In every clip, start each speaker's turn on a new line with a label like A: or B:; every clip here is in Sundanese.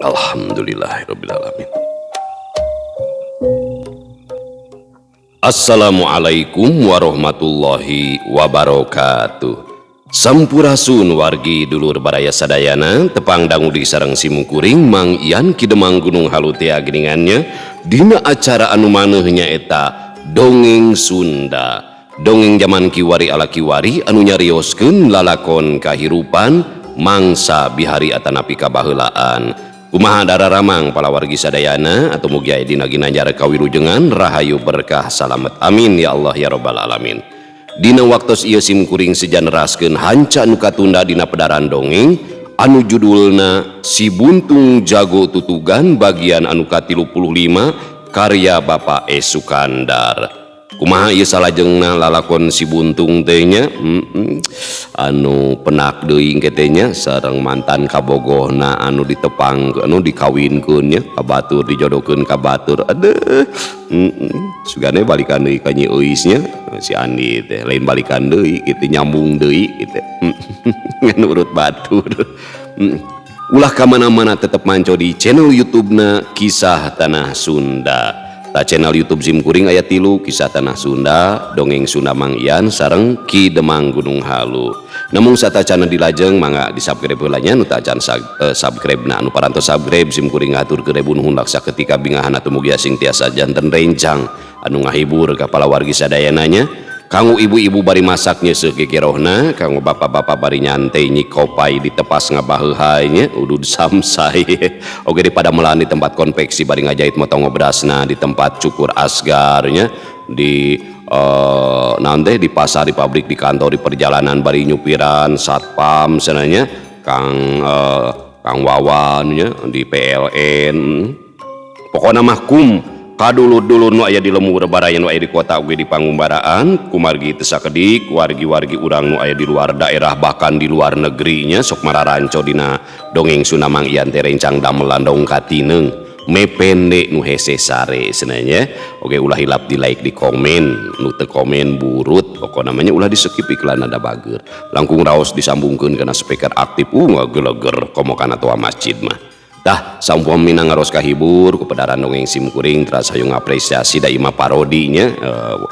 A: Alhamdulillahirabbil alamin. Assalamualaikum warahmatullahi wabarakatuh. Sampurasun wargi dulur baraya sadayana tepang dangu di sareng simkuring Mang Ian Kidemang Gunung Halu tea geningannya dina acara anu manehnya eta dongeng Sunda. Dongeng zaman kiwari ala kiwari anu nyarioskeun lalakon kahirupan mangsa bihari atanapi kabaheulaan. Kumaha dararamang palawargi sadayana atau mugi aya dina ginanjar kawilujengan rahayu berkah salamet amin ya Allah ya rabbal alamin. Dina waktos ieu simkuring sejaneraskeun hanca anu katunda dina pedaran dongeng anu judulna Si Buntung Jago Tutugan bagian anu ka-35 karya Bapak E. Sukandar. Kumaha ieu salajengna lalakon Si Buntung teh nya anu penak deui engke nya sareng mantan kabogohna anu ditepang anu dikawinkeun nya ka batur dijodohkeun ka batur aduh sugane balikan deui ka Nyi Euis nya si Andi teh lain balikan deui kitu nyambung deui kitu ngan urut batur ulah ka mana-mana tetep manco di channel YouTube-na Kisah Tanah Sunda. Ta channel YouTube simkuring aya 3 Kisah Tanah Sunda, Dongeng Sunda Mang Ian sareng Ki Demang Gunung Halu. Namun satacana dilajeng mangga di-subscribe heula nya nu teu acan subscribe-na anu parantos subscribe simkuring ngatur kerebun hundak saketika bingahan atuh mugi asing tiasa janten rencang anu ngahibur ka palawargi sadayana nya. Kanggo ibu-ibu bari masaknya sekekerohna, kanggo bapak-bapak bari nyantai nyikopai di tepas ngabaheuhai nya udud samsai. Oge di Padamelan di tempat konveksi bari ngajait motong obrasna di tempat cukur asgar nya di nanti di pasar di pabrik di kantor di perjalanan bari nyupiran satpam sananya Kang Wawan nya di PLN. Pokona mah kadulur-dulur nu aya di lemur barayan nu aya di kota ugi di pangumbaraan kumargi teu sakedik wargi-wargi urang nu aya di luar daerah bahkan di luar negerinya sok mararanco dina dongeng Sunda Mang Ian teh rencang damelan dong katineung mepende nu hese sare seunanya oge ulah hilap di like di komen nu teu komen burut pokona namanya ulah di skip iklan ada bager langkung raos disambungkeun kana speaker aktif ngageleger komokan atoa masjid mah. Tah sampun minang ngaros kahibur ku pedaran dongeng simkuring terasa hayung apresiasi da ima parodinya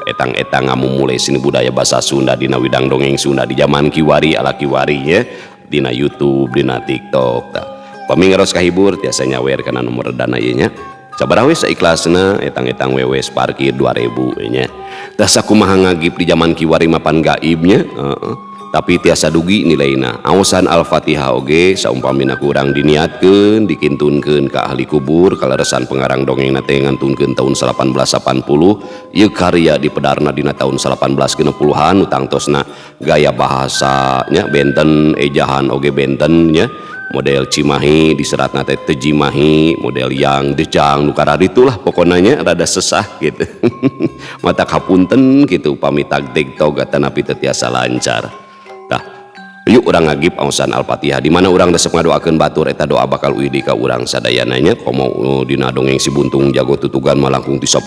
A: etang-etang ngamumule seni budaya basa Sunda dina widang dongeng Sunda di zaman kiwari ala kiwari nya dina YouTube dina TikTok. Tah pami ngaros kahibur tiasa nyawer kana nomor dana ieu nya sabaraha we saikhlasna etang-etang wewes parkir 2000 nya. Tah sakumaha ngagib di zaman kiwari mapan gaibnya tapi tiasa dugi nilaina aosan Al-Fatihah oge saumpamina kurang diniatkeun dikintunkeun ka ahli kubur kaleresan pengarang dongeng teh ngantunkeun tahun 1880 ieu karya dipedarna dina tahun 1860-an utangtosna gaya bahasanya benten ejahan oge benten nya model Cimahi diseratna teh Tejimahi model yang dejang nu karaditulah pokona rada sesah gitu mata kapunten gitu upami tagdeg toga tanapi teu tiasa lancar. Yuk urang ngagib aosan Al-Fatihah di mana urang resep ngadoakeun batur eta doa bakal uidi ka urang sadayananya komo dina dongeng Si Buntung Jago Tutugan malangkung 10.000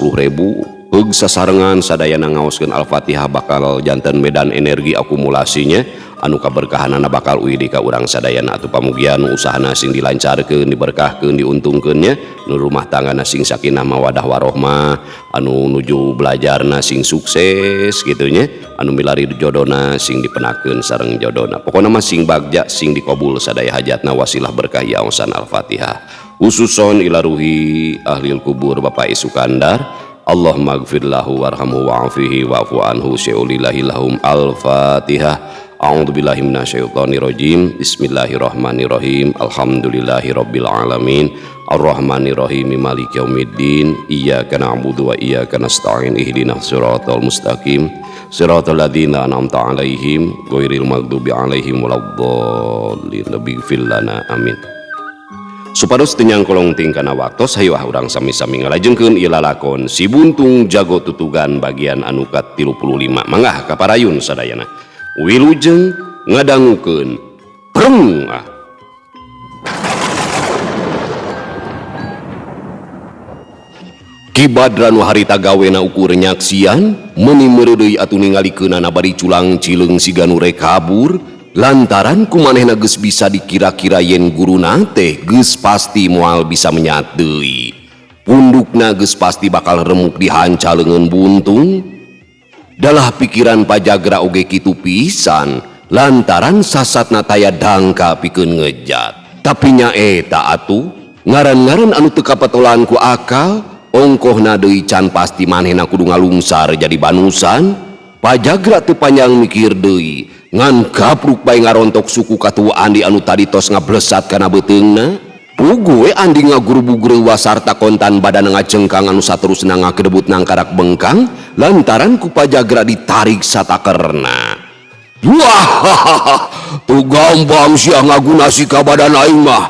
A: heug sasarengan sadayana ngaoskeun Al-Fatihah bakal janten medan energi akumulasinya anu kaberkahanana bakal uidi ka urang sadayana atuh pamugian usahana sing dilancarkeun diberkahkeun diuntungkeun nya nu rumah tanggana sing sakinah mawadah warohmah anu nuju belajarna sing sukses gitu nya anu milari jodona sing dipenakeun sareng jodona pokona mah sing bagja sing dikabul sadaya hajatna wasilah berkah yaosan Al-Fatihah ususon ila ruhi ahlil kubur Bapak E. Sukandar Allahumma gfir lahu warhamhu wa'afihi wa'fu anhu syaulillahi lahum Al-Fatihah. A'udzubillahi minasyaitonirrajim. Bismillahirrahmanirrahim. Alhamdulillahirabbil alamin. Arrahmanirrahim. Maliki yaumiddin. Iyyaka na'budu wa iyyaka nasta'in. Ihdinas siratal mustaqim. Siratal ladzina an'amta 'alaihim ghairil maghdubi 'alaihim waladdallin. Ighfir lana amin. Supados tenyang kolong tingkana waktos hayu urang sami-sami ngalajengkeun ieu lalakon Si Buntung Jago Tutugan bagian anu ka-35 mangga kaparayun sadayana wilujeng ngadangukeun preng Ki Badra nu harita gawena ukur nyaksian meuni meureudeuy atuh ningalikeunana bari culang cileung siga nu rek kabur lantaran kumanehna geus bisa dikira-kira yen guruna teh geus pasti moal bisa menyat deui. Pundukna geus pasti bakal remuk dihanca leungeun buntung. Dalah pikiran Pajagra oge kitu pisan, lantaran sasatna taya dangka pikeun ngejat. Tapi nya eta atuh, ngaran-ngaran anu teu kapatolan ku akal, ongkohna deui can pasti manehna kudu ngalungsar jadi banusan. Pajagra teu panjang mikir deui, ngan gapruk bae ngarontok suku katua Andi anu tadi tos ngablesat kana beuteungna. Pugu we Andi ngaguru-buguru wasarta kontan badan ngajengkang anu saterusna ngakedebut nang karak bengkang, lantaran ku Pajagra ditarik satakerna. Wah, tuh gampang sia ngagunasi ka badan aing mah.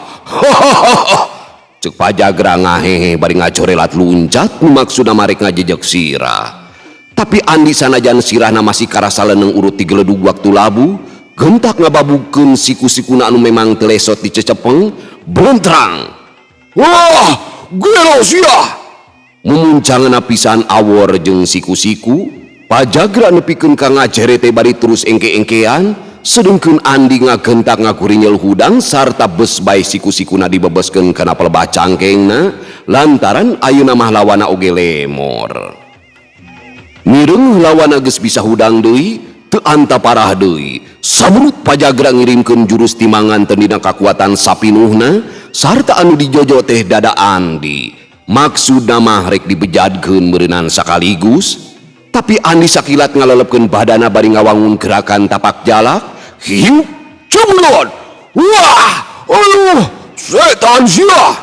A: Cek Pajagra ngahehe bari ngacorelat luncat nu maksudna marek ngajejek sirah. Tapi Andi sanajan sirahna masih karasa leuneng urut ti geledug waktu labu, gentak ngababukeun siku-sikuna anu memang teu lesot dicecepeng, blentrang. Wah, gelo sia! Mumuncangeuna pisan awor jeung siku-siku, Pajagra nepikeun ka ngajere teh bari terus engke-engkean, sedengkeun Andi ngagentak ngakurinyel hudang sarta beus bae siku-sikuna dibebeskeun kana pelebah cangkengna, lantaran ayeuna mah lawana oge lemor. Mireng lawana geus bisa hudang deui, teu anta parah deui. Samunut Pajagra ngirimkeun jurus timangan teu dina kakuatan sapinuhna, sarta anu dijojo teh dada Andi. Maksudna mah rek dibejadkeun meureunan sakaligus. Tapi Andi sakilat ngalelepkeun badana bari ngawangun gerakan tapak jalak. Hiup, ceblon! Wah! Aduh! Setan sia!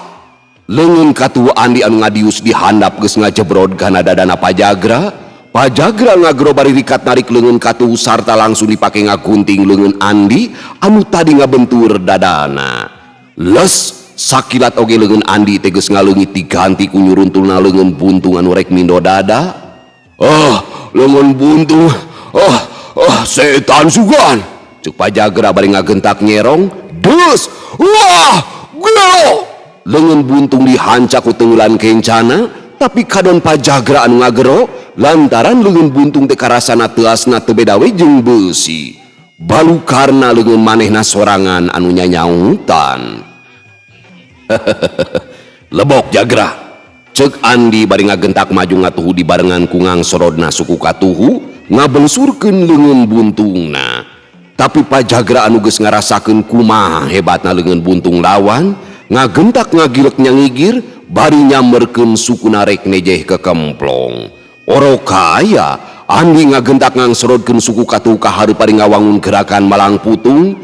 A: Leungeun katua Andi anu ngadius dihandap geus ngajebrod kana dadana Pajagra. Pajagra ngagro bari rikat narik leungeun katu sarta langsung dipake ngagunting leungeun Andi anu tadi ngabentur dadana. Les sakilat oge leungeun Andi teh geus ngaleungit diganti ku nyuruntulna leungeun buntung anu rek mindo dada. Leungeun buntung. Setan sugan. Cuk Pajagra bari ngagentak nyerong. Deus. Wah, gelo. Leungeun buntung dihancak ku teulan kencana, tapi kadon Pajagra anu ngagero lantaran leungeun buntung teh karasana teu asna teu beda we jeung beusi. Balukarna leungeun manehna sorangan anu nyanyautan. Lebok Jagra, ceuk Andi bari ngagentak maju ngatuhu dibarengan ku ngangsorodna suku katuhu ngabelsurkeun leungeun buntungna. Tapi Pajagra anu geus ngarasakeun kumaha hebatna leungeun buntung lawan, ngagentak ngagilek nyangigir bari nyamberkeun sukuna rek nejeh ke kemplong. Orokaya Andi ngagentak ngangsorodkeun suku katuhu ka hareup bari ngawangun gerakan malang putung.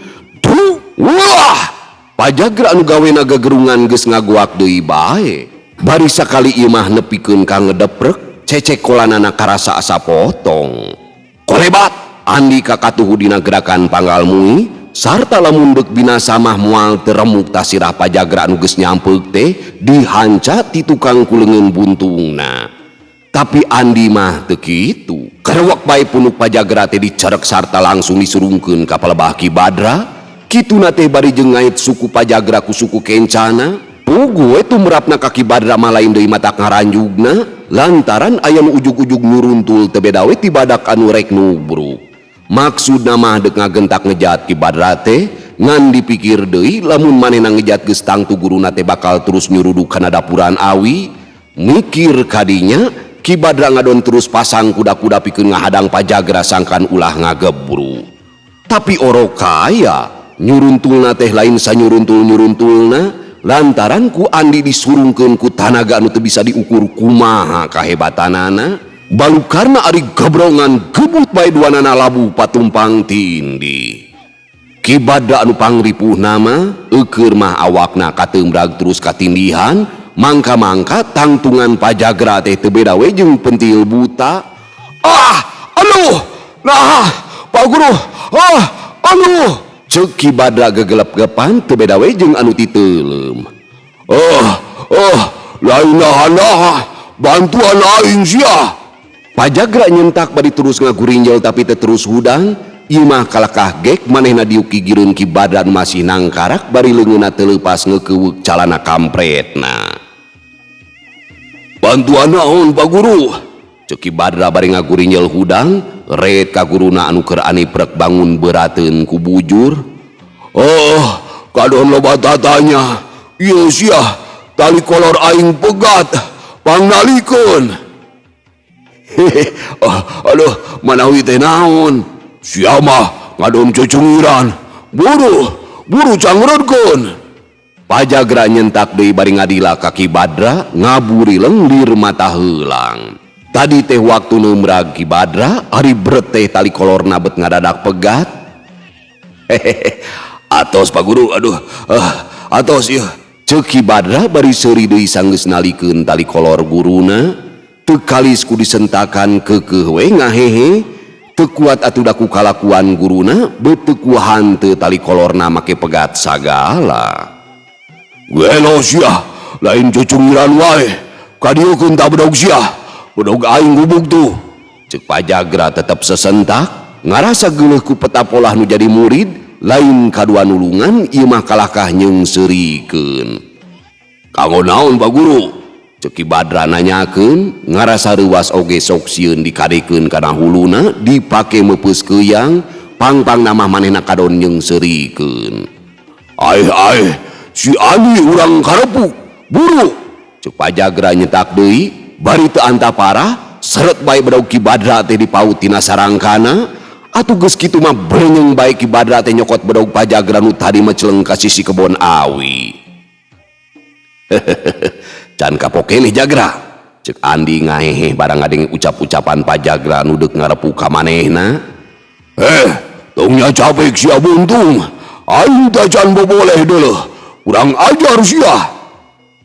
A: Duh, wah! Pajagra anu gawena gagerungan geus ngaguak deui bae. Bari sakali ieu mah nepikeun ka ngedeprek, cecek kolanana karasa asa potong. Kolebat Andi ka katuhu dina gerakan panggal mui, sarta lamun deuk binasa mah moal teu remuk tasirah Pajagra anu geus nyampeuk teh dihanca ti tukang kuleungeun buntungna. Tapi Andi mah teu kitu. Karewak bae punuk Pajagra teh dicerek sarta langsung disurungkeun ka palebah Ki Badra. Kituna teh bari jeung ngait suku Pajagra ku suku kencana. Pugu we tumrapna ka Ki Badra mah lain deui matak ngaranjugna, lantaran aya nu ujug-ujug nyuruntul teu beda we ti badak anu rek nubruk. Maksudna mah deuk ngagentak ngejat Ki Badra teh ngan dipikir deui lamun manehna ngejat geus tangtu guruna teh bakal terus nyuruduk kana dapuran awi. Mikir kadinya Ki Badra ngadon terus pasang kuda-kuda pikeun ngahadang Pajagra sangkan ulah ngagebru. Tapi orokaya nyuruntulna teh lain sanyuruntul-nyuruntulna, lantaran ku Andi disurungkeun ku tanaga anu teu bisa diukur kumaha kahebatanana. Balukarna ari gebrongan gebut bae duanana labu patumpang tindih. Ki Badra anu pangripuh nama eukeur mah awakna kateumbrag terus katindihan, mangka-mangka tangtungan Pajagra teh teu beda we jeung pentil buta. Aduh, nah, Pak Guru, aduh. Ceuk Ki Badra gegelep-gepan teu beda we jeung anu ti teuleum. Lain nahan bantuan aing sia. Pajagra nyentak bari terus ngagurinjel tapi teu terus hudang. Ieu mah kalakah gek manehna diuki gireun Ki Badra masih nangkarak bari leungeunna teu leupas ngeukeweuk calana kampretna. Bantuan naon Pak Guru? Ceki Badra bari ngaguri nyel hudang red ka guruna anu keur aniprek bangun berateun ku bujur. Oh, kadon loba tatanya. Ieu sia tali kolor aing pegat pangnalikeun. Oh, aduh manawi teh naon? Sia mah ngadon cucungiran. Buru cangreudkeun. Pajagra nyentak deui bari ngadila kaki Badra ngaburi lenglir mata heulang. Tadi teh waktu neumrag Ki Badra ari bret teh tali kolorna bet ngadadak pegat. Hehehe, atos Pak Guru, aduh, atos ieu. Ceuk Ki Badra bari seuri deui sanggeus nalikeun tali kolor guruna, teu kalis ku disentakan keukeuh we ngahehe, teu kuat atuh da ku kalakuan guruna, beuteuk kuahan teu tali kolorna make pegat sagala. Gelo sia, lain cucungiran wae. Kadieukeun ta bedog sia. Bedog aing gubuk tuh. Ceuk Pajagra tetep sesentak, ngarasa geuleuh ku peta polah nu jadi murid, lain kadua nulungan ieu mah kalahkah nyeungseurikeun. Kanggo naon Pak Guru? Ceuk Ki Badra nanyakeun, ngarasa reuas oge sok sieun dikadekeun kana huluna dipake meupeus keuyang, pang-pang namah manehna kadon nyeungseurikeun. Ai, si Andi urang karepuk, buru. Ceuk Pajagra nyetak deui, bari teu anta parah, seret bae bedog Ki Badra teh dipaut tina sarangkana, atuh geus kitu mah berenyeng bae Ki Badra teh nyokot bedog Pajagra nu tadi meceleng ka sisi kebon awi. Can kapok keneh Jagra. Ceuk Andi ngahehe barang ngadenge ucap-ucapan Pajagra nu deuk ngarepuk ka manehna. Tong nya capek sia buntung. Aing teh can boboleh deuleuh. Urang ajar sia.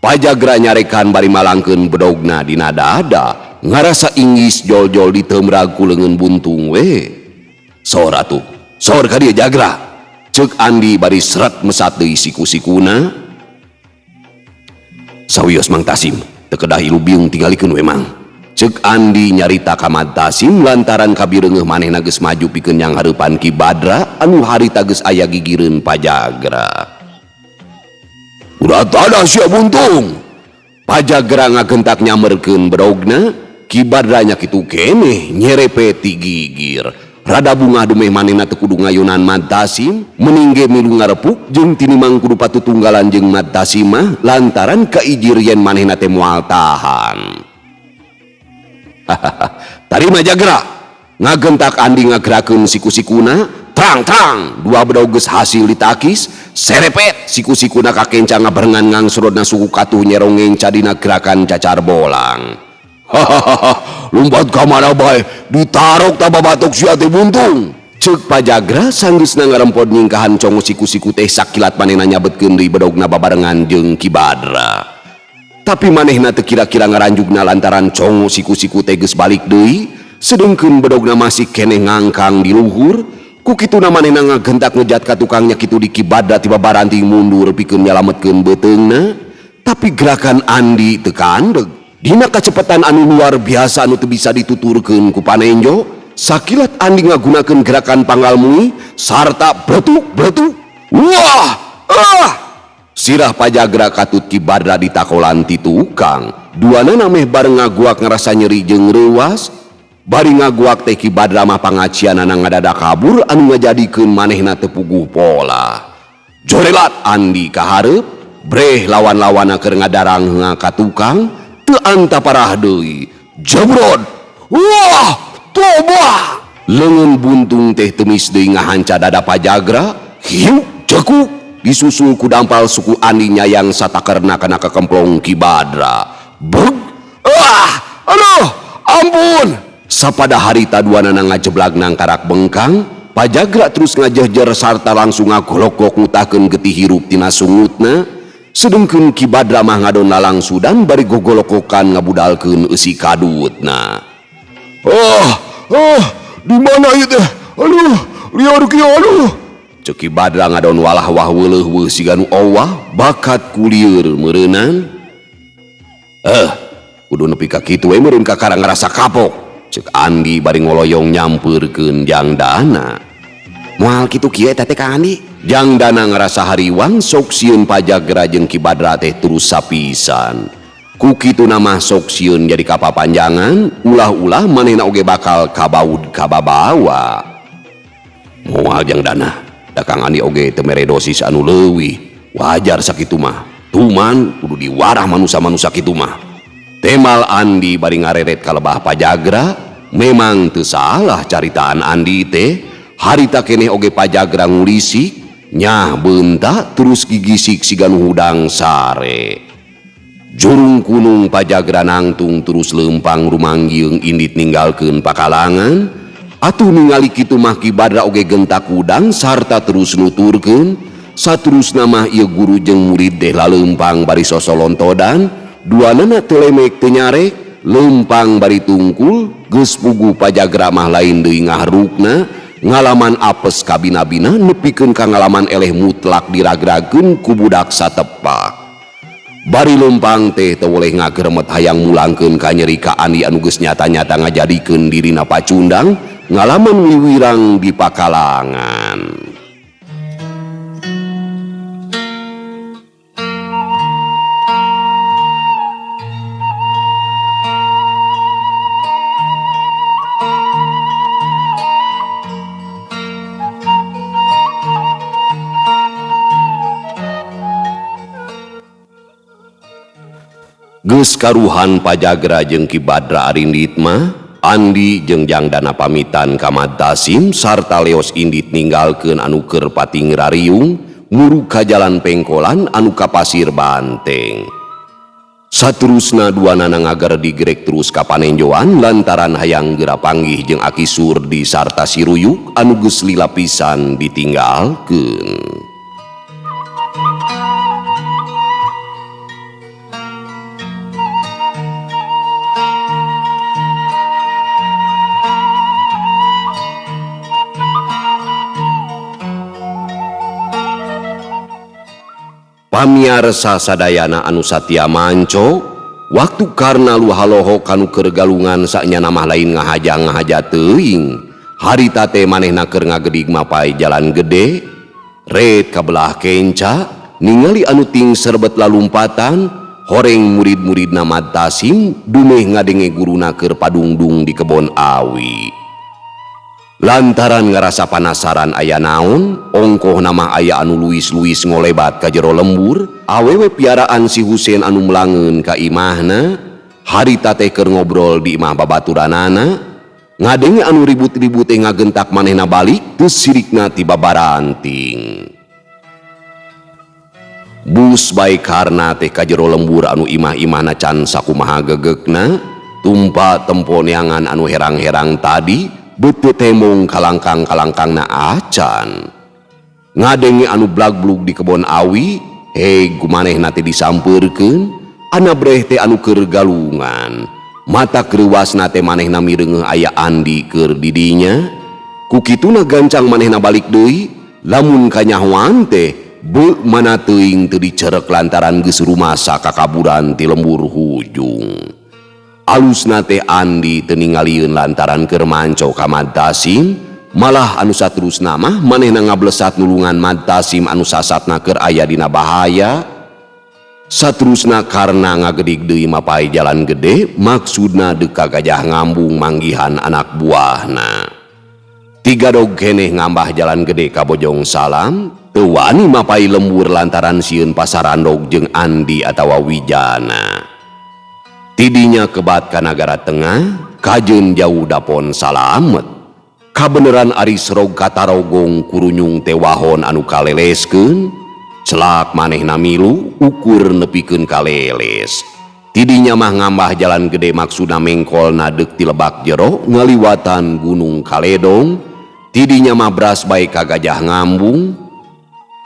A: Pajagra nyarekan bari malangkeun bedogna dina dada, ngarasa inggis jol-jol diteumrag ku leungeun buntung we. Sor atuh, sor ka dieu Jagra. Ceuk Andi bari seret mesat deui siku-sikuna. Sawios Mang Tasim, teu kedah ilu biung tingalikeun we Mang. Ceuk Andi nyarita ka Mad Tasim lantaran kabireungeuh manehna geus maju pikeun yang hareupan Ki Badra anu harita geus aya gigireun Pajagra. Udah tada sia buntung. Pajagra ngagentak nyamerkeun bedogna, Ki Badra nya kitu keneh nyerepe ti gigir. Rada bungah dumeh manehna teu kudu ngayunan Mad Tasim, mending ge milu ngarepuk jeung tinimang kudu patutunggalan jeung Mad Tasim mah lantaran kaijir yen manehna teh moal tahan. Tarima Jagra. Ngagentak Andi ngagerakeun siku-sikuna. Trang, dua bedog geus hasil ditakis, serepet siku-sikuna kakencang ngabarengan ngangsrodna suku katuh nyerongeng cadina gerakan cacar bolang. Hahaha, lumpat ka mana bae, ditarok ta babatok sia teh buntung. Ceuk Pajagra sanggeusna ngarempod nyingkahan congo siku-siku teh sakilat manehna nyabetkeun deui bedogna babarengan jeung Ki Badra. Tapi manehna teu kira-kira ngaranjugna lantaran congo siku-siku teh geus balik deui, sedengkeun bedogna masih keneh ngangkang di luhur. Ku kituna manehna ngagentak ngejat ka tukangnya kitu di Ki Badra tiba baranting mundur pikeun nyalametkeun beuteungna. Tapi gerakan Andi teu kandeg. Dina kacepetan anu luar biasa anu teu bisa dituturkeun ku panenjo, sakilat Andi ngagunakeun gerakan panggalmui sarta bletuk. Wah! Sirah Pajagra katut Ki Badra ditakolan ti tukang. Duana nameh bareng ngaguak ngarasa nyeri jeung reuas. Bari ngaguak teh Ki Badra mah pangacianana ngadadak kabur anu ngajadikeun manehna teu puguh pola. Jorelat Andi ka hareup, breh lawan-lawanna keur ngadarang heunga ka tukang, teu anta parah deui. Jebrod. Wah, toba. Leungeun buntung teh temis deui ngahanca dada Pajagra, hiu cekuk disusul ku dampal suku Andi nyayang satakerna kana kekemplong Ki Badra. Beg. Aduh, ampun. Sapada harita duanana ngajeblag nang karak bengkang, Pajagra terus ngajehjer sarta langsung ngagolok-golok ngutahkeun getih hirup tina sungutna, sedengkeun Ki Badra mah ngadon lalang sudan bari gogolokokan ngabudalkeun eusi kadutna. Di mana ieu teh? Aduh, liar kieu aduh. Ceuk Ki Badra ngadon walah wah-weuleuh siga nu owah bakat kulieur meureunnan. Kudu nepi ka kitu we meureun kakara ngarasa kapok. Ceuk Andi bari ngoloyong nyampeurkeun Jangdana. Moal kitu kieu eta teh Kang Andi. Jangdana ngarasa hariwang sok sieun Pajagra jeung Ki Badra teh terus sapisan. Ku kitu nama sok sieun jadi kapapanjangan, ulah-ulah manehna oge bakal kabaud kababawa. Moal jang dana, da Kang Andi oge teu mere dosis anu leuwih, wajar sakitu mah. Tuman kudu diwarah manusa-manusa kitu mah. Temal Andi bari ngareret ka lebah Pajagra, memang teu salah caritaan Andi teh. Harita keneh oge Pajagra ngulisik, nyah beunta terus gigisik siga nu hudang sare. Jurung kunung Pajagra nangtung terus lempang rumanggiung indit ninggalkeun pakalangan. Atuh ningali kitu mah Ki Badra oge gentak udang sarta terus nuturkeun, saterusna mah ieu guru jeung murid teh laleumpang bari sosolontodan, duanana teu lemek teu nyarek, lempang bari tungkul, geus puguh Pajagra mah lain deui ngahrukna, ngalaman apes kabina-bina nepikeun ka ngalaman eleh mutlak diragragkeun ku budak satepak. Bari lempang teh teu boleh ngageremet hayang mulangkeun ka nyeri ka Andi anu geus nyata-nyata ngajadikeun dirina pacundang ngalaman wiwirang di pakalangan. Geus karuhan Pajagra jeung Ki Badra arindit mah, Andi jeung Jangdana pamitan ka Mad Tasim sarta leos indit ninggalkeun anu keur pati ngrariung murug ka jalan pengkolan anu ka Pasir Banteng. Saterusna duanana ngagar digrek terus ka Panenjoan lantaran hayang geura panggih jeung Aki Surdi sarta si Ruyuk anu geus lila pisan ditinggalkeun. Pamiarsa sadayana anu satia manco, waktu karna luhaloho kanu keur galungan saknya namah lain ngahaja teuing. Harita teh manehna keur ngagedig mapai jalan gede, ret ka belah kenca, ningali anu ting serbet lalumpatan, horeng murid-muridna Mad Tasim dumeh ngadenge guruna keur padungdung di kebon awi. Lantaran ngerasa penasaran aya naon, ongkoh nama aya anu luis-luis ngolebat ka jero lembur, awewe piaraan si Husein anu melangeun ka imahna, harita teh keur ngobrol di imah babaturanana, ngadenge anu ribut-ribut teh ngagentak manehna balik, teu sirikna ti babaranting. Bus bae karna teh ka jero lembur anu imah-imahna can sakumaha gegegna, tumpa tempo neangan anu herang-herang tadi, bete temong kalangkang-kalangkangna acan. Ngadenge anu blag-blug di kebon awi, gumanehna teh disampeurkeun, anabreh teh anu keur galungan. Mata kreuwasna teh manehna mireungeuh aya Andi keur didinya. Kukituna gancang manehna balik deui, lamun kanyahoan teh beuk mana teuing teu dicerek lantaran geus rumasa kakaburan ti lembur hujung. Alusna teh Andi teu ningalieun lantaran keur manco ka Mad Tasim, malah anu saterusna mah manehna ngablesat nulungan Mad Tasim anu sasatna keur aya dina bahaya. Saterusna karna ngagedig deui mapai jalan gede, maksudna deuk ka Gajah Ngambung manggihan anak buahna. Tiga dog keneh ngambah jalan gede ka Bojong Salam, teu wani mapai lembur lantaran sieun pasarandog jeung Andi atawa Wijana. Tidinya kebat ka Nagara Tengah, kajeun jauh dapon salamet. Kabeneran ari serog katarogong kurunyung tewahon anu kaleleskeun, celak manehna milu ukur nepikeun kaleles. Tidinya mah ngambah jalan gede maksudna mengkolna deuk ti lebak jero ngaliwatan Gunung Kaledong. Tidinya mah bras bae ka Gajah Ngambung.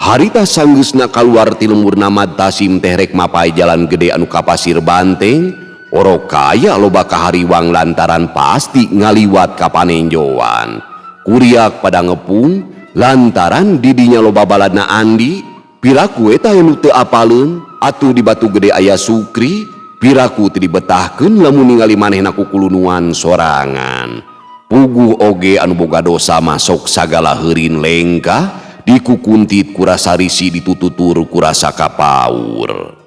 A: Harita sanggeusna kaluar ti lemburna Mad Tasim teh rek mapai jalan gede anu ka Pasir Banteng. Oro kaya loba kahariwang lantaran pasti ngaliwat ka Panenjoan. Kuriak pada ngepung lantaran didinya loba baladna Andi, piraku eta anu teu apaleun, atuh di Batu Gede aya Sukri, piraku teu dibetahkeun lamun ningali manehna kukulunuan sorangan. Puguh oge anu boga dosa masuk sagala heurin lengkah, dikukuntit ku rasa risi ditututur ku rasa kapaur.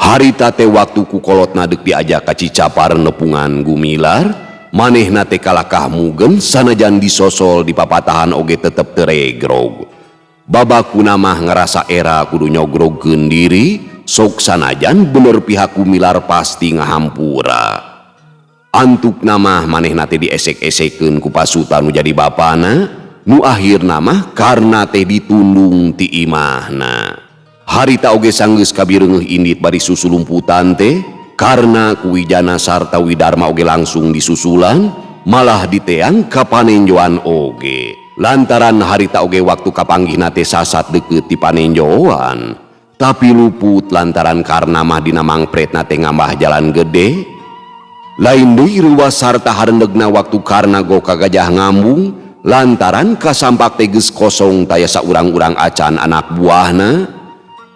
A: Harita teh waktu kukolotna dek diajak ka Cicapar nepungan gumilar, manehna teh kalakah mugen sanajan disosol di papatahan oge tetep teregrog. Babakuna mah ngerasa era kudu nyogrogkeun diri, sok sanajan bener pihak gumilar pasti ngahampura. Antuk namah manehna teh diesek-esekkeun ku pasuta nu jadi bapana, nu akhirna mah karna teh ditundung ti imahna. Harita oge sanggeus kabireungeuh indit bari susulumputan teh, karna Kuwijana sarta Widarma oge langsung disusulan, malah diteang ka panenjoan oge. Lantaran harita oge waktu kapanggihna teh sasat deukeut ti panenjoan, tapi luput lantaran karna mah dina mangpretna teh ngambah jalan gede. Lain deui ruas sarta harendegna waktu karna go ka Gajah Ngambung, lantaran kasampak teh geus kosong taya saurang-urang acan anak buahna.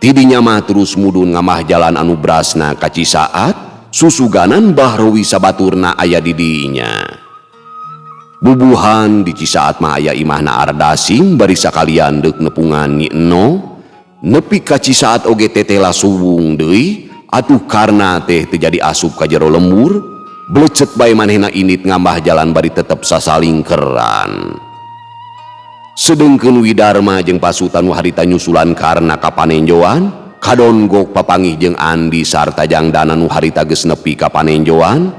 A: Tidinya mah terus mudun ngamah jalan anu brasna ka Cisaat, susuganan Bahrowi sabaturna aya di dinya. Bubuhan di Cisaat mah aya imahna Ardasim bari sakalian deuk nepungan Nyi Eno, nepi ka Cisaat oge tetela suwung deui, atuh karna teh teu jadi asup ka jero lembur, blecet bae manehna indit ngambah jalan bari tetep sasalingkeran. Sedengkeun Widarma jeung pasuta nu harita nyusulan karna ka panenjoan, kadonggok papanggih jeung Andi sarta Jangdana nu harita geus nepi ka panenjoan,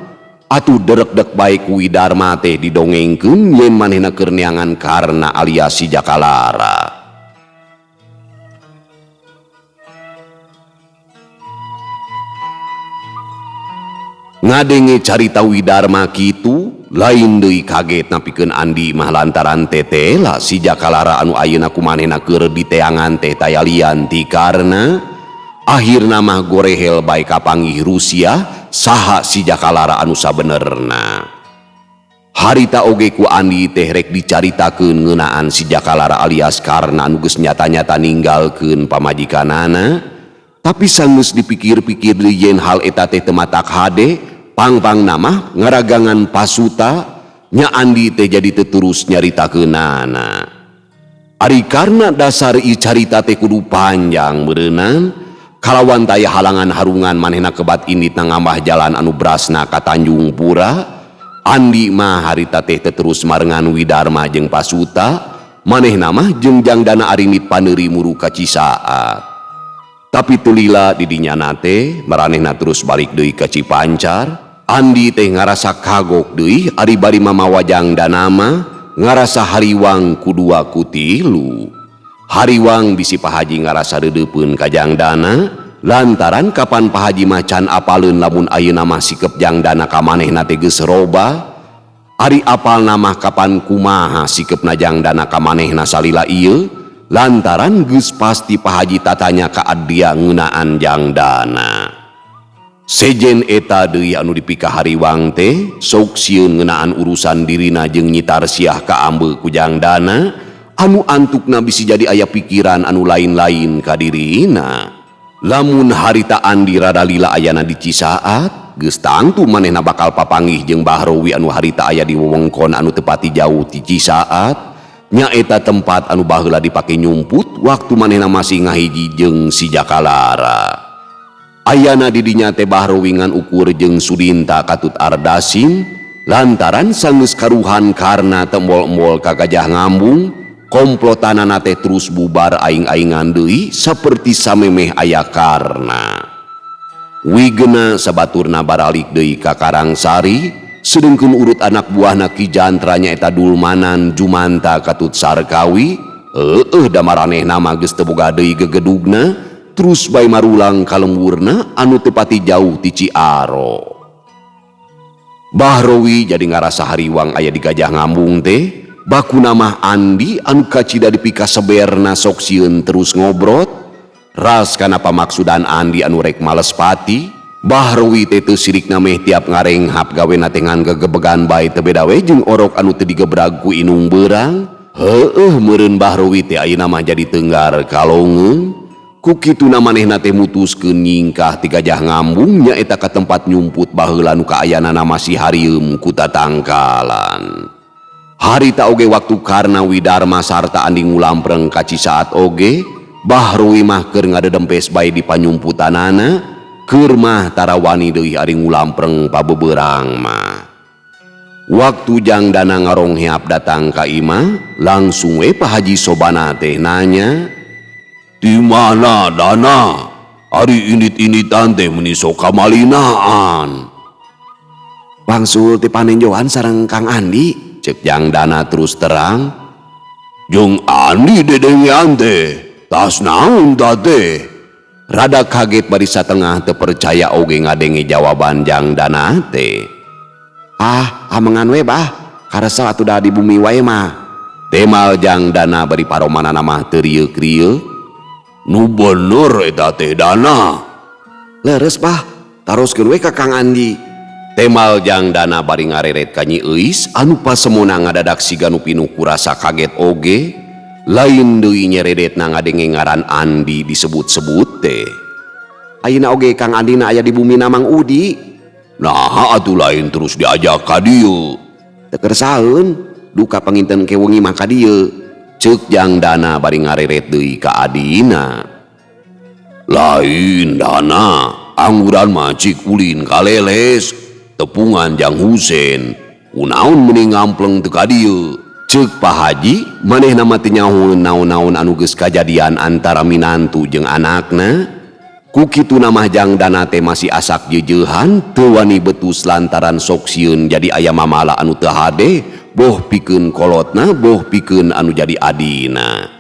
A: atuh derekdek bae ku Widarma teh didongengkeun yen manehna keur neangan karna alias si Jakalara. Ngadenge carita Widarma kitu, lain deui kaget napikeun Andi mah lantaran tetela si Jakalara anu ayeuna kumanehna keur diteangan teh tayalian ti karna akhirna mah gorehel bae kapanggih Rusia saha si Jakalara anu sabenerna. Harita oge ku Andi teh rek dicaritakeun ngeunaan si Jakalara alias karna anu geus nyata-nyata ninggalkeun pamajikanana, tapi sanggeus dipikir-pikir deui yen hal eta teh teu matak hade. Pang-pang nama ngaragangan pasuta, nya Andi teh jadi teturus nyaritakeunana. Ari karna dasar ieu carita teh kudu panjang beureunan, kalawan taya halangan harungan manehna kebat indit ngambah jalan anu brasna ka Tanjung Pura, Andi mah harita teh teterus marengan Widarma jeung pasuta, manehna mah jeung Jangdana arinit paneuri muru ka Cisaat. Tapi tulila di dinya nate maranehna terus balik deui ka Cipancar. Andi teh ngarasa kagok deui ari bari mamawa Jangdana mah ngarasa hariwang kudua kutilu. Hariwang bisi Pahaji ngarasa deudeupeun ka Jangdana lantaran kapan Pahaji mah can apaleun lamun ayeuna mah sikep Jangdana ka manehna teh geus robah. Ari apalna mah kapan kumaha sikepna Jangdana ka manehna salila ieu, lantaran geus pasti Pahaji tatanya ka adia ngeunaan Jangdana. Sejen eta deui anu dipika Hariwang teh sok sieun ngeunaan urusan dirina jeung Nyi Tarsiah ka ambeuk ku Jangdana, anu antukna bisi jadi aya pikiran anu lain-lain ka dirina. Lamun harita Andi rada lila ayana di Cisaat, geus tangtu manehna bakal papanggih jeung Bahrowi anu harita aya di wewengkon anu teu pati jauh ti Cisaat, nya eta tempat anu baheula dipake nyumput waktu manehna masih ngahiji jeung si Jakalara. Ayana di dinya teh Bahrowi ngan ukur jeung Sudinta katut Ardasim, lantaran sanggeus karuhan karna tembol-embol ka Gajah Ngambung, komplotanana teh terus bubar aing-aingan deui saperti samemeh aya karna. Wigena sabaturna baralik deui ka Karangsari, sedengkeun urut anak buahna Ki Jantra nyaeta Dulmanan Jumanta katut Sarkawi, da maranehna mah geus teu boga deui gegedugna, terus bae marulang ka lemburna anu teu pati jauh ti Ciaro. Bahrowi jadi ngarasa Hariwang aya di Gajah Ngambung teh, bakuna mah Andi anu kacida dipika seberna sok sieun terus ngobrot. Ras kana pamaksudan Andi anu rek males pati, Bahrowi teh teu sirikna meh tiap ngarenghap gawena teh ngan gegebegan bae teu beda we jeung orok anu teu digebrag ku inung beurang. Heueuh meureun Bahrowi teh ayeuna mah jadi teunggar kalongeun. Ku kituna manehna teh mutuskeun nyingkah ti Gajah Ngambung nyaeta ka tempat nyumput baheula nu kaayanana masih harieum ku tatangkalan. Harita oge waktu karna Widarma sarta Andi ngulampreng ka Cisaat oge, Bahrowi mah keur ngadedempes bae di panyumputanana, Kermah tarawani deui ari ngulampreng pabeberang mah. Waktu Jang Dana ngarongheap datang ka imah, langsung Pak Haji Sobana teh nanya, "Di mana Dana? Ari indit-inditan teh meuni sok kamalinaan." "Bangsul ti paninjauan sareng Kang Andi," cek Jang Dana terus terang. "Jeung Andi dedengean teh, tas naon ta teh?" Rada kaget bari satengah teu percaya oge ngadenge jawaban Jang Dana teh. Amengan we bah, karasa atuh da di bumi wae mah." Temal Jang Dana bari paromanana mah teu rieuh-rieuh. "Nu bener eta teh Dana." "Leres bah, taroskeun we ka Kang Andi." Temal Jang Dana bari ngareret ka Nyi Euis anu pasemona ngadadak siga nu pinuh ku rasa kaget oge. Lain deui nyeredetna ngadenge ngaran Andi disebut-sebut teh. "Ayeuna oge Kang Andina aya di bumi na Mang Udi." "Nah atuh lain terus diajak ka dieu." "Teu keur saeun, duka panginten ke wengi mah ka dieu," ceuk Jang Dana bari ngareret deui ka adina. "Lain Dana, angguran mah cik ulin kaleles, tepungan Jang Husen, kunaon meuni ngampleng teu ka dieu?" Ceuk Pak Haji, manehna mah teu nyahoeun naon-naon anu geus kajadian antara minantu jeung anakna. Ku kitu mah Jang Dana teh masih asak jejehan, teu wani betus lantaran sok sieun jadi aya mamala anu teu hade, boh pikeun kolotna, boh pikeun anu jadi adina.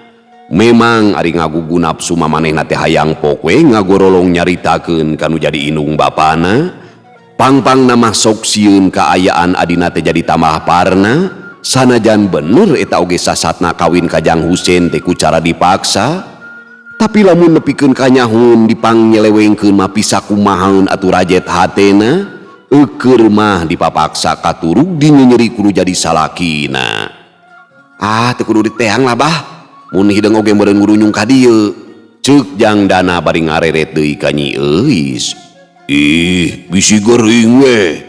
A: Memang ari ngagugu nafsu manehna teh hayang pok we ngagorolong nyaritakeun kanu jadi indung bapana. Pangpangna mah sok sieun kaayaan adina teh jadi tambah parna, sanajan bener eta oge sasatna kawin ka Jang Husen teh ku cara dipaksa. Tapi lamun nepikeun kanyahun dipangyelewengkeun mah pisah kumahaeun atuh rajet hatena, eukeur mah dipapaksa katurug dinyenyeri kudu jadi salakina. "Teu kudu diteang lah bah, mun hideung oge meureun ngurunyung ka dieu," ceuk Jang Dana bari ngareret deui ka Nyi Euis. "Ih, bisi geuring we."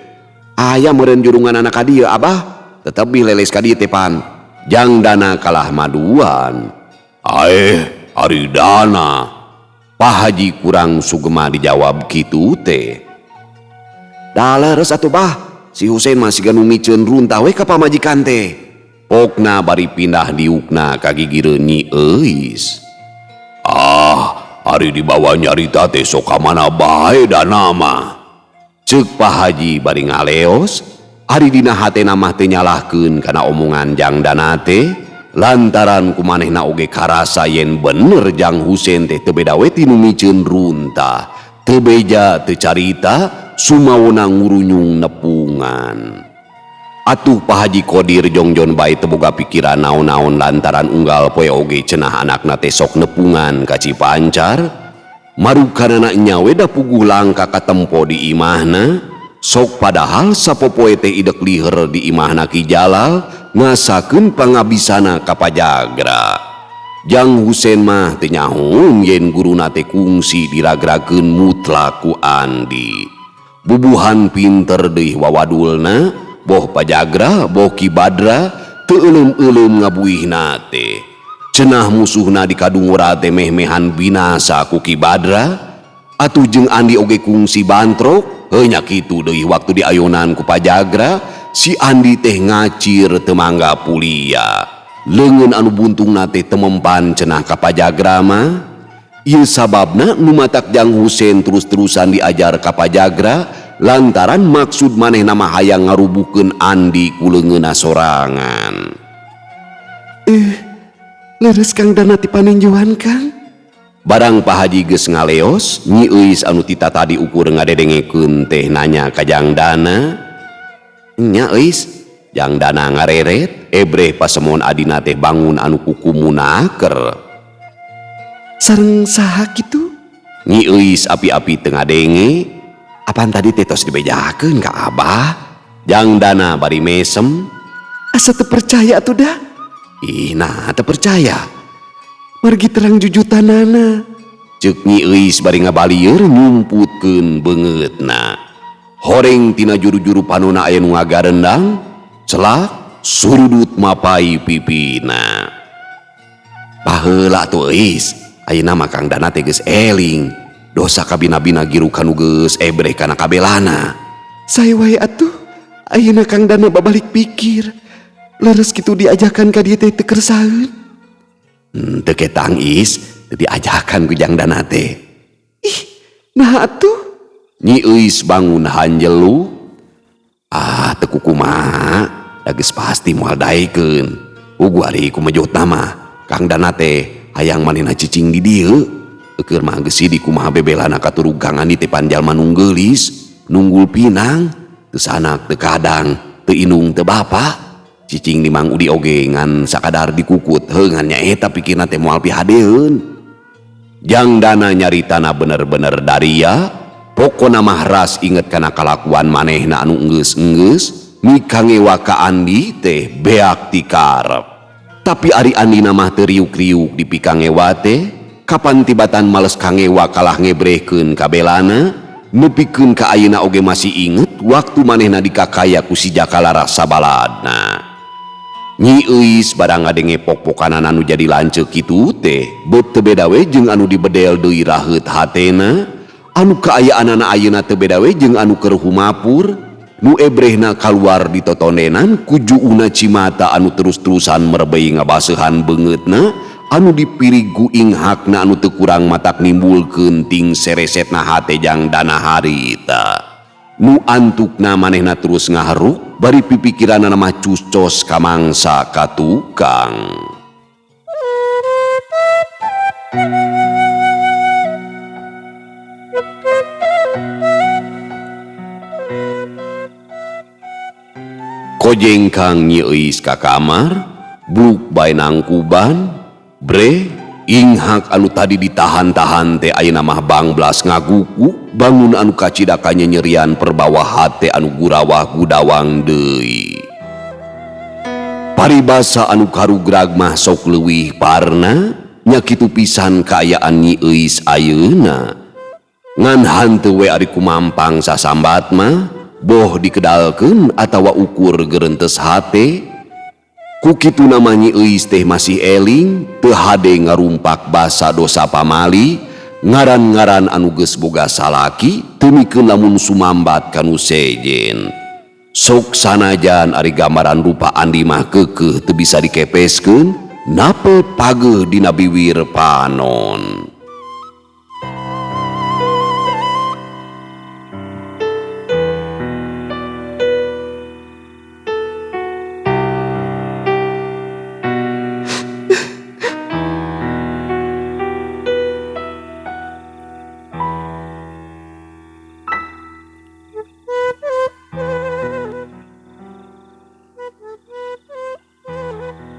A: "Aya meureun jurunganana ka dieu Abah, tetep leles ka dieu teh pan." Jang Dana kalah maduan. "Ari Dana." Pak Haji kurang sugema dijawab kitu teh. "Da leres atuh bah, si Husein mah siga nu miceun runtah we ka pamajikan teh." Pokna bari pindah diukna ka gigireun Nyi Euis. "Ari dibawa nyarita teh sok ka mana bae Dana mah," ceuk Pak Haji bari ngaleos. Ari dina hatena mah teu nyalahkeun kana omongan Jang Dana teh, lantaran kumanehna oge karasa yen bener Jang Husen teh teu beda we ti nu miceun runtah, teu beja teu carita, sumaona ngurunyung nepungan. Atuh Pak Haji Kodir jongjon bae teu boga pikiran naon-naon lantaran unggal poe oge cenah anakna teh sok nepungan ka Cipancar. Marukanana nya we da puguh langka katempo di imahna, sok padahal sapopoe teh idek liher di imahna Ki Jalal ngasakeun pangabisana ka Pajagra. Jang Husen mah teu nyahoeun yen guruna teh kungsi diragrakeun mutlak ku Andi. Bubuhan pinter deui wawadulna, boh Pajagra boh Ki Badra teu euleum-euleum ngabuihna teh. Cenah musuhna di kadungura teh meh-mehan binasa ku Ki Badra, atuh jeung Andi oge kungsi bantrok, heunya kitu deui waktu diayonan ku Pajagra, si Andi teh ngacir teu mangga pulia. Leungeun anu buntungna teh teu mempan cenah ka Pajagra mah. Ieu sababna nu matak Jang Husen terus-terusan diajar ka Pajagra lantaran maksud manehna mah hayang ngarubuhkeun Andi ku leungeunna sorangan. "Leres Kang Dana ti paninjauan Kang." Barang Pak Haji geus ngaleos, Nyi Euis anu tita tadi ukur ngadedengekeun teh nanya ka Jang Dana. "Nya Euis," Jang Dana ngareret, ebreh pasemon adina teh bangun anu kukumunaker. "Sareng saha kitu?" Nyi Euis api-api teu ngadenge. "Apaan tadi teh tos dibejakeun ka Abah?" Jang Dana bari mesem. "Asa teu percaya atuh da?" "Nah teu percaya." "Margi terang jujutanana," ceuk Nyi Euis bari ngabalieur nyumputkeun beungeutna. Horeng tina juru-juru panona aya nu ngagarendang, celak surudut mapai pipina. "Baheula tuh Euis, ayeuna mah Kang Dana teh geus eling. dosa kabina-bina giru kanu geus ebreh kana kabelana.
B: Saya wae atuh. Ayeuna Kang Dana babalik pikir. Leres kitu diajakan ka dieu teh teu kersaeun.
A: Teu ketang Is, teu diajakan ku Jang Dana teh.
B: Ih, nah atuh.
A: Nyi Eis bangun hanjelu. Teu kumaha, da geus pasti moal daekeun. Ugu ari kumejutna mah, Kang Dana teh hayang manehna cicing di dieu. Keur mah geus sidi kumaha bebelana katurugangan di tepan jalma nu geulis, nunggul pinang, teu sanak teu kadang, teu indung teu bapa. Cicing di Mang Udi oge ngan sakadar dikukut heungan nyaeta pikirna teh moal pihadeun. Jang Dana nyaritana bener-bener daria, pokona mah ras inget kana kalakuan manehna anu enggeus-enggeus, mikangewa ka Andi teh beak ti karep. Tapi ari Andina mah teu riuk-riuk dipikangewa teh, kapan tibatan males kangewa kalah ngebrehkeun kabelana, nepikeun ka ayeuna oge masih inget waktu manehna dikakaya ku si Jakalara sabaladna. Nyi Eis barang ngadenge pok-pokanan anu jadi lanceuk kitu teh, beut teu beda we jeung anu dibedel deui raheut hatena, anu kaayaanana ayeuna teu beda we jeung anu keur humapur, nu ebrehna kaluar di totondenan ku juuna Cimata anu terus-terusan merebei ngabaseuhan beungeutna, anu dipirigu inghakna anu teu kurang matak nimbulkeun ting seresetna hate Jang Dana harita. Nu antukna manehna terus ngaharuk bari pipikiranna mah cucos ka mangsa ka tukang. Kojeng Kang Nyi Eis ka kamar, bluk bae nangkuban, bre, inghak anu tadi ditahan-tahan teh ayeuna mah bangblas ngagugu, bangun anu kacidaka nyerian perbawah hate anu gurawah gudawang deui. Paribasa anu karugrag mah sok leuwih parna, nya kitu pisan kaayaan Nyi Eis ayeuna. Ngan hanteu we ari kumampang sasambat mah, boh dikedalkeun atawa ukur gereuntes hate. Ku kitu nama Nyi Eis teh masih eling, teu hade ngarumpak basa dosa pamali, ngaran-ngaran anu geus boga salaki, teu mikeun lamun sumambat kanu sejen. Sok sanajan ari gambaran rupa Andi mah keukeuh teu bisa dikepeskeun, napel pageuh dina biwir panon.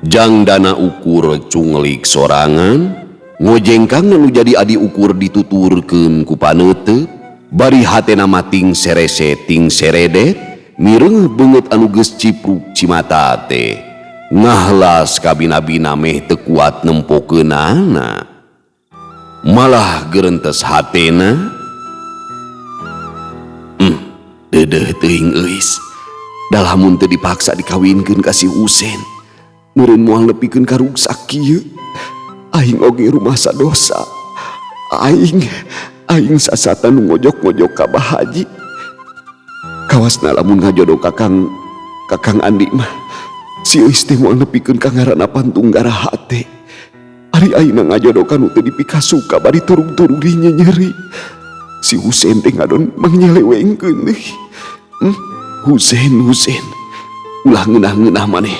A: Jang Dana ukur cunglik sorangan, ngojengkang nu jadi adi ukur dituturkeun ku paneuteup, bari hatena mah ting serese ting seredet, mireng beungeut anu geus cipruk Cimata teh, ngahlas kabina-bina meh teu kuat nempokeunana. Malah gereuntes hatena, deudeuh teuing Eis, da lamun teu dipaksa dikawinkeun ka si Usen, meureun moal nepikeun ka ruksak kieu. Aing oge rumasa dosa. Aing sasata nu ngojok-ngojok ka Bah Haji. Kawasna lamun ngajodoh Kakang Andi mah, si Eis teh moal nepikeun ka ngaranna pantunggara hate. Ari ayeuna ngajodoh kanu teu dipikasuka bari turung-turung nyeri. Si Husein teh ngadon mangyelewengkeun deui. Husein, ulah ngeunah-ngeunah maneh.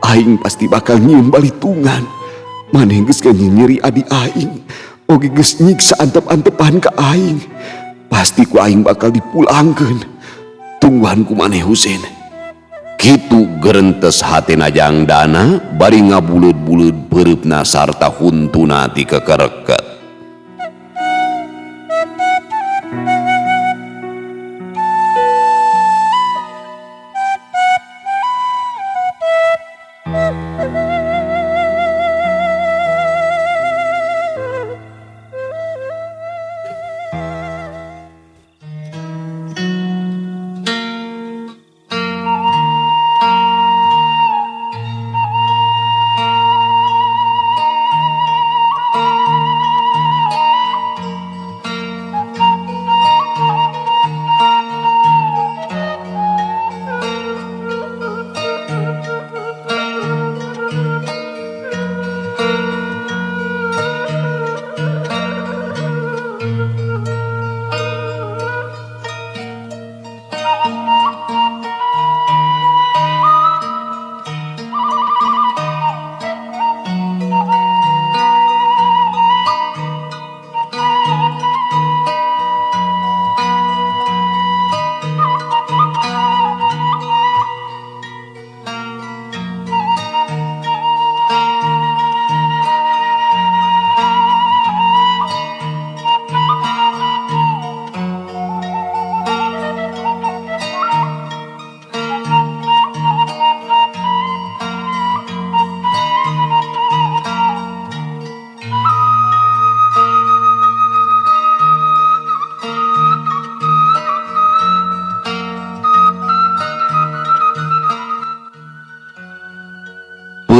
A: Aing pasti bakal nyieum balitungan. Maneh geus nyeri adi aing, oge geus nyiksa antep-antepan ka aing. Pasti ku aing bakal dipulangkeun. Tungguan ku maneh Husein. Kitu gereuntes hatena Jang Dana bari ngabuleud-buleud beureupna sarta huntuna ti kekereket.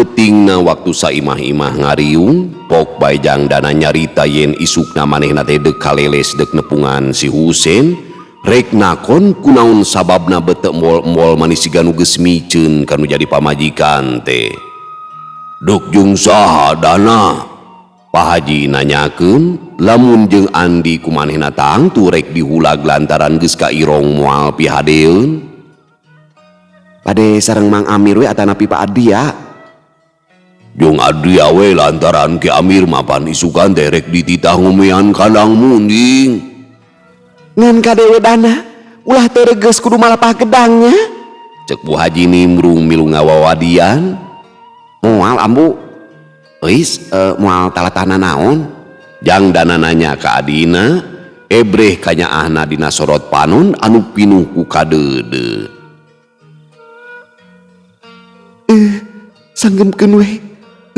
A: Heutingna waktu saimah-imah ngariung pok bae Jang Dana nyarita yen isukna manehna teh deuk kaleles deuk nepungan si Husein rek nakon kunaon sababna beuteuk mol-mol manis siga nu geus miceun kanu jadi pamajikan teh. Duk jung saha Dana? Pak Haji nanyakeun lamun jeung Andi kumanehna tangtu rek dihulag lantaran geus kairong moal pihadeun.
B: Bade sareng Mang Amir we atanapi Pak Adria.
A: Jung Adria we lantaran Ki Amir mapan isukan teh rek dititah ngumean kandang munding.
B: Ngan kadewe Dana, ulah teh reges kudu malapah gedangnya.
A: Cek Bu Haji nimbrung milu ngawawadian.
B: Moal ambu. Eis moal talatana naon?
A: Jang Dana nanya ka adina, ebreh kanyaahna dina sorot panon anu pinuh ku kadeudeut.
B: Sanggemkeun we.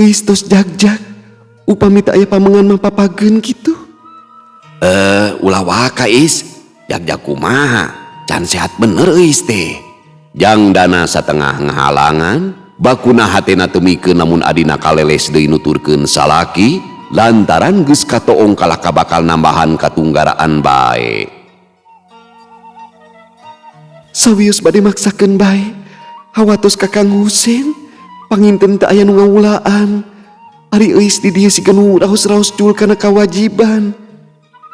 B: Eis tos jag-jag. Upami teu aya pamengan mapapageun kitu.
A: Ulah waka Is, jag-jag kumaha? Can sehat bener Eis teh. Jang Dana satengah ngahalangan, bakuna hatena teu mikeun namun adina kaleles deui nuturkeun salaki lantaran geus katoong kalaka bakal nambahan katunggaraan bae.
B: Sawius bade maksakeun bae. Hawatos ka Kang Husein, panginten teu aya nu ngawulaan. Ari Eis di dieu siga nu raos-raos jul kana kawajiban.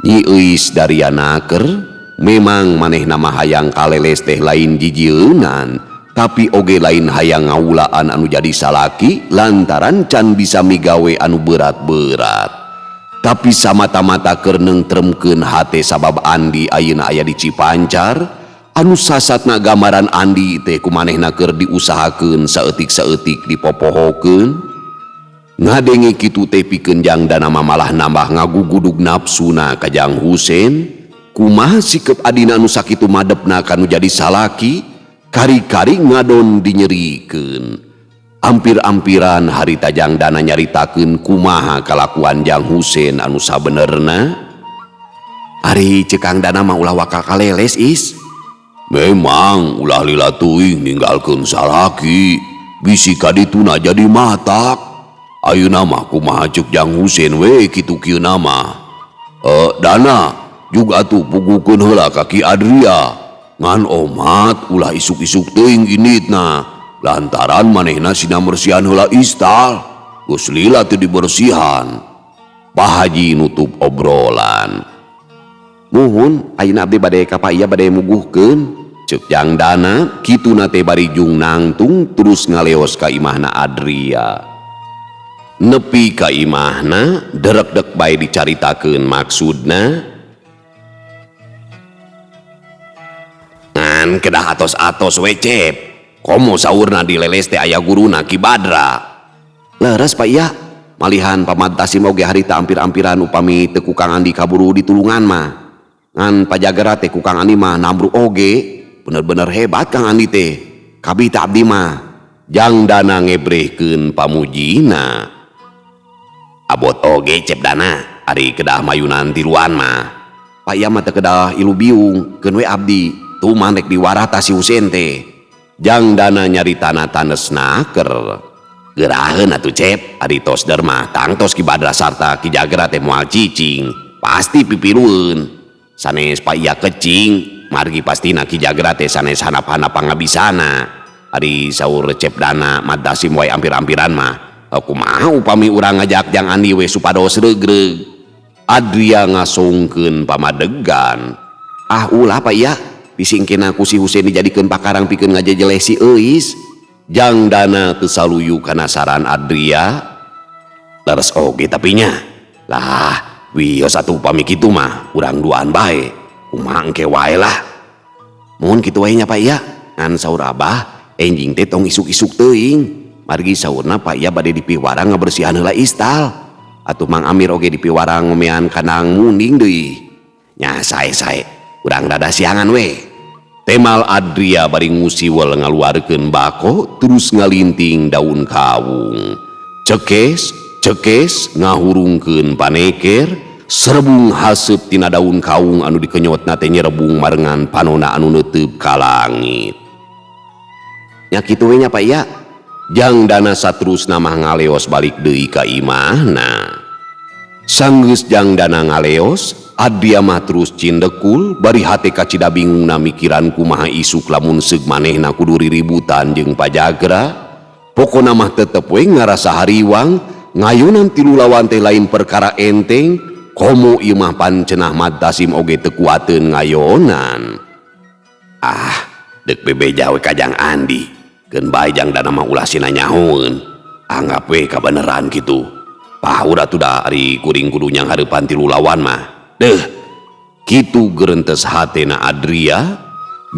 A: Nyi Eis darianaker, memang manehna mah hayang kaleles teh lain jijieunnan, tapi oge lain hayang ngawulaan anu jadi salaki lantaran can bisa migawe anu berat-berat. Tapi samata-mata keur nengtremkeun hate sabab Andi ayeuna aya di Cipancar, anu sasatna gambaran Andi teh kumanehna keur diusahakeun saeutik-saeutik dipopohokeun. Ngadenge kitu teh pikeun Jang Dana malah nambah ngagugudug nafsuna ka Jang Husein. Kumaha sikep adina anu sakitu madepna kanu jadi salaki, kari-kari ngadon dinyerikeun. Ampir-ampiran harita Jang Dana nyaritakeun kumaha kalakuan Jang Husein anu sabenerna.
B: Ari ceuk Kang Dana mah ulah waka kaleles Is.
A: Memang ulah lila teuing ninggalkeun salaki, bisi ka dituna jadi matak. Ayeuna mah kumaha ceuk Jang Husein we kitu kieuna mah. Dana juga atuh pugukeun heula ka Ki Adria ngan omat ulah isuk-isuk teuing inditna lantaran manehna sina bersihan heula istal geus lila teu dibersihan. Pak Haji nutup obrolan.
B: Muhun ayeuna abdi bade ka Pak Iya bade muguhkeun.
A: Ceuk Jang Dana kituna teh bari jung nangtung terus ngaleos ka imahna Adria. Nepi ka imahna derek-dek bae dicaritakeun maksudna. Ngan kedah atos-atos we Cep, komo saurna dileles teh aya guruna Ki Badra.
B: Leres Pak Iya, malihan pamantasim oge harita ampir-ampiran upami teu ku Kang Andi kaburu ditulungan mah. Ngan pajagera teh ku Kang Andi mah nambruk oge, bener-bener hebat Kang Andi teh. Kabita abdi mah.
A: Jang Dana ngebrehkeun pamujina. Abot oge Cep Dana, ari kedah mayunan tiluan mah.
B: Pak Iya mah teu kedah ilu biung, keun we abdi, tuh manek diwarata si Husein teh.
A: Jang Dana nyaritana tanesna keur geuraheun atuh Cep, ari tos dermah tangtos Ki Badra sarta Ki Jagra teh moal cicing, pasti pipirueun. Sanes Pak Iya kecing, margi pastina Ki Jagra teh sanes hanap-hanap pangabisana. Ari saur Cep Dana maddasim wae ampir-ampiran mah. Aku mau upami urang ngajak Jang Andi we supados regreg. Adria ngasongkeun pamadegan.
B: Ah ulah Pak Iya, bisingkeun aku si Husein dijadikeun pakarang pikeun ngajejeleh si Eis.
A: Jang Dana teu saluyu kana saran Adria. Leres oge tapi nya. Lah, wios atuh upami kitu mah urang duaan bae. Kumaha engke wae lah.
B: Mun kitu wae nya Pak Iya, ngan saur Abah, enjing teh tong isuk-isuk teuing. Margi saurna Pak Iya bade dipiwarang ngabersihan heula istal. Atuh Mang Amir oge dipiwarang ngomean kandang munding deui. Nya sae-sae, urang rada siangan we.
A: Temal Adria bari ngusiwel ngaluarkeun bako terus ngalinting daun kawung. Cekes, cekes ngahurungkeun paneker, serebung haseup tina daun kawung anu dikenyotna teh nyerebung marengan panonna anu neuteub ka langit.
B: Nya kitu we nya Pak Iya. jang dana saterusna mah ngaleos balik deui ka imahna. Sanggeus jang dana ngaleos, Adria mah terus cindekul bari hate kacida bingungna mikiran kumaha isuk lamun seug manehna kudu riributan jeung pajagra. Pokona mah tetep we ngarasa hariwang ngayunan tilu lawan teh lain perkara enteng, komo ieu mah pancenah Mat Tasim oge teu kuateun ngayonan. Dek bebeja we kajang Andi, keun bae jang dana mah ulah sina nyahoeun. Anggap we kabeneran kitu. Pahuda tuh dari kuring kudu nyang hareupan tilu lawan mah. Deuh, kitu geurentes hatena Adria.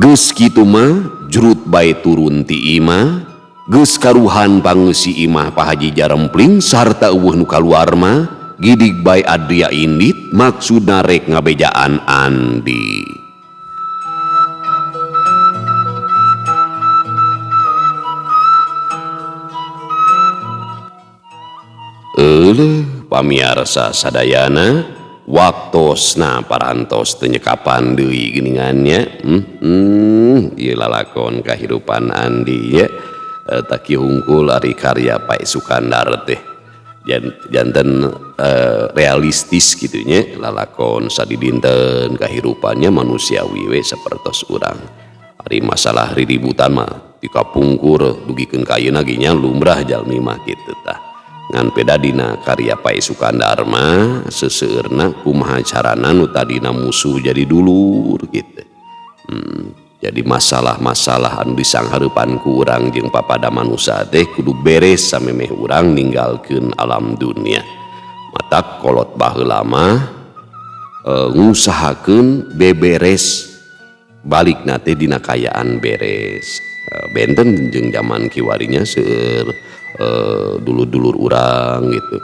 B: Geus kitu mah jurut bae turun ti imah. Geus karuhan pangeus si imah Pak Haji Jarempling sarta eueuh nu kaluar mah gidig bae Adria indit maksudna rek ngabejaan Andi. Pamiarsa sadayana waktosna parantos teu nyekapan deui geuningannya. Ieu lalakon kahirupan Andi ya. Tak hungkul ari karya Pak Sukandar teh. Janten realistis gitunya lalakon sadidinten kahirupannya manusiawi we sapertos urang. Ari masalah riributan mah dikapungkur dugikeun ka ayeuna ge nya lumrah jalmi mah kitu tah. Ngan peda dina karya Pak Sukandar mah seseueurna kumaha carana nu tadina musuh jadi dulur gitu. Jadi masalah-masalah anu disanghareupan ku urang jeung papada manusia teh kudu beres samemeh urang ninggalkeun alam dunia. Matak kolot baheula mah ngusahakeun beberes balikna teh dina kayaan beres. Benten jeung zaman kiwarinya seueur dulur-dulur urang gitu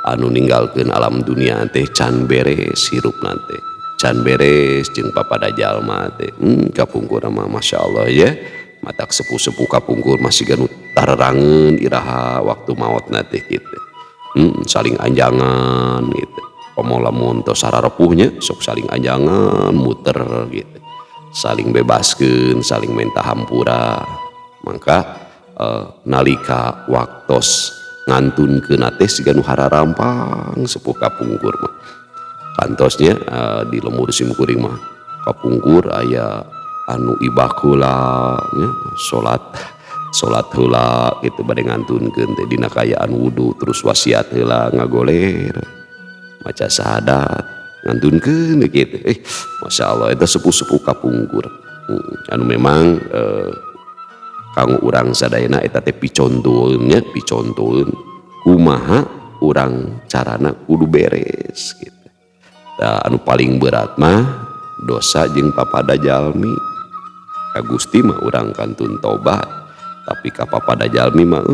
B: anu ninggalkeun alam dunia teh can beres hirupna teh can beres jeung papada jalma teh kapungkur mah masyaallah ya matak sepuh-sepuh kapungkur masih ganu tarerangeun iraha waktu maotna teh kitu saling anjangan gitu komo lamun tos sararepuhnya sok saling anjangan muter gitu saling bebaskeun saling minta hampura mangka nalika waktos ngantunkeun teh siga nu hararampang sepuh kapungkur mah kantosnya di lemur simkuring mah kapungkur aya anu ibah heula nya salat heula kitu bade ngantunkeun teh dina kayaan wudu terus wasiat heula ngagoler maca syahadat ngantunkeun kitu masyaallah eta sepuh-sepuh kapungkur anu memang kanggo urang sadayana eta teh picontoeun kumaha urang carana kudu beres gitu. Anu paling berat mah dosa jeung papada jalmi. Ka Gusti mah urang kantun tobat, tapi ka papada jalmi mah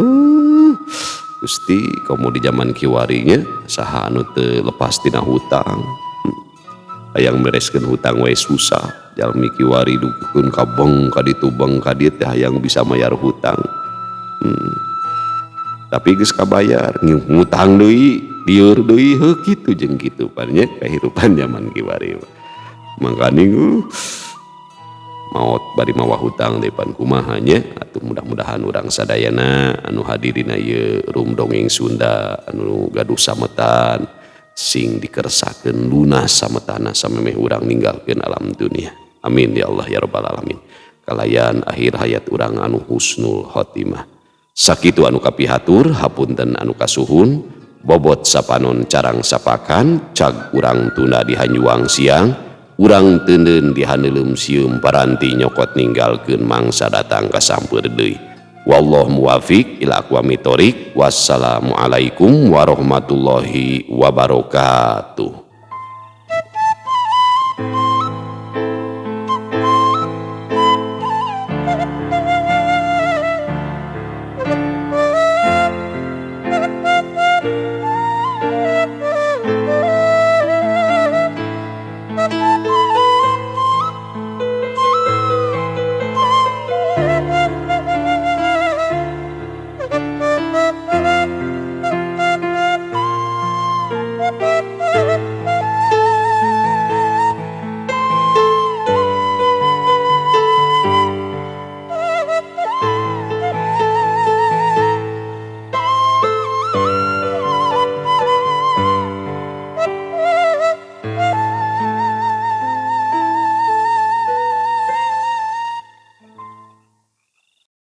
B: Gusti komo di zaman kiwarinya saha anu teu lepas tina hutang. Hayang bereskeun hutang we susah. Jalmi kiwari dukeun ka beng ka ditu beng ka dieu teh hayang bisa mayar hutang. Tapi geus kabayar ngutang deui, lieur deui heuh kitu jeung kitu pannya kahirupan zaman kiwari. Mangkani maot bari mawa hutang depan kumaha nya atuh mudah-mudahan urang sadayana anu hadirina ieu rum dongeng Sunda anu gaduh sametan sing dikersakeun lunas sametana samemeh urang ninggalkeun alam dunia. Amin ya Allah ya rabbal alamin. Kalayan akhir hayat urang anu husnul khotimah. Sakitu anu kapihatur hapunten anu kasuhun bobot sapanon carang sapakan cag urang tunda dihanyuang siang urang teuneun dihaneuleum sieum paranti nyokot ninggalkeun mangsa datang kasampeur deui. Wallahu muwafiq ila aqwamit thoriq. Wassalamualaikum warahmatullahi wabarakatuh.